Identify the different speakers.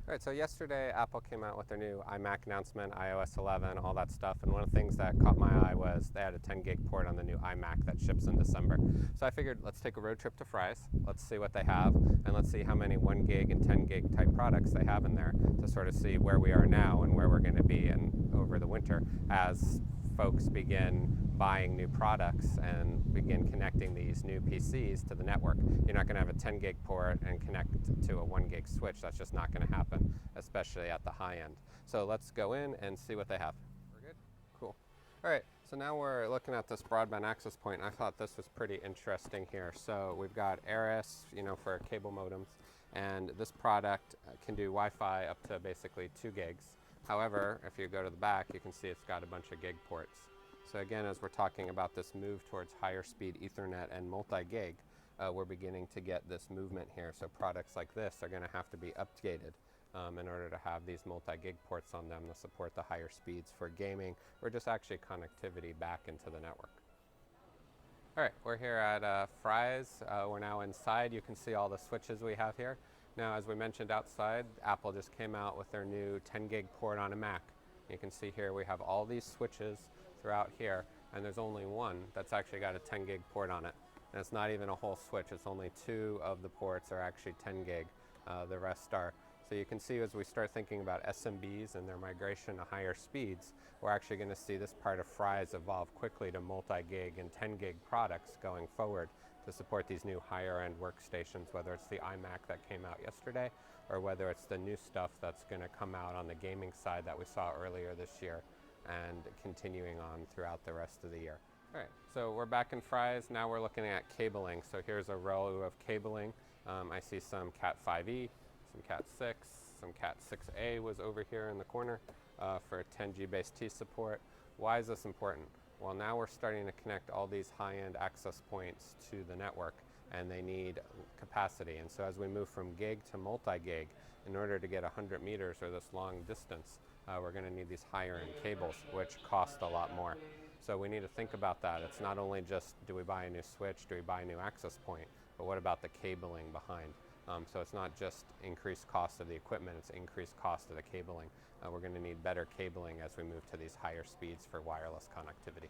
Speaker 1: All right, so yesterday Apple came out with their new iMac announcement, iOS 11, all that stuff, and one of the things that caught my eye was they had a 10 gig port on the new iMac that ships in December. So I figured let's take a road trip to Fry's, let's see what they have, and let's see how many 1 gig and 10 gig type products they have in there to sort of see where we are now and where we're going to be over the winter as folks begin buying new products and begin connecting these new PCs to the network. You're not going to have a 10 gig port and connect to a 1 gig switch. That's just not going to happen, especially at the high end. So let's go in and see what they have. We're good? Cool. All right, so now we're looking at this broadband access point. I thought this was pretty interesting here. So we've got ARRIS, for cable modems, and this product can do Wi-Fi up to basically 2 gigs. However, if you go to the back, you can see it's got a bunch of gig ports. So again, as we're talking about this move towards higher speed Ethernet and multi-gig, we're beginning to get this movement here. So products like this are going to have to be updated in order to have these multi-gig ports on them to support the higher speeds for gaming or just actually connectivity back into the network. All right, we're here at Fry's. We're now inside. You can see all the switches we have here. Now, as we mentioned outside, Apple just came out with their new 10 gig port on a Mac. You can see here we have all these switches throughout here, and there's only one that's actually got a 10 gig port on it. And it's not even a whole switch, it's only 2 of the ports are actually 10 gig, the rest are. So you can see as we start thinking about SMBs and their migration to higher speeds, we're actually going to see this part of Fry's evolve quickly to multi-gig and 10 gig products going forward to support these new higher end workstations, whether it's the iMac that came out yesterday or whether it's the new stuff that's going to come out on the gaming side that we saw earlier this year and continuing on throughout the rest of the year. All right, so we're back in Fry's. Now we're looking at cabling. So here's a row of cabling. I see some Cat 5e, some Cat 6, some Cat 6a was over here in the corner for 10 Gbps-T support. Why is this important? Well, now we're starting to connect all these high-end access points to the network, and they need capacity. And so as we move from gig to multi-gig, in order to get 100 meters or this long distance, we're going to need these higher-end cables, which cost a lot more. So we need to think about that. It's not only just, do we buy a new switch, do we buy a new access point, but what about the cabling behind? So it's not just increased cost of the equipment, it's increased cost of the cabling. We're going to need better cabling as we move to these higher speeds for wireless connectivity.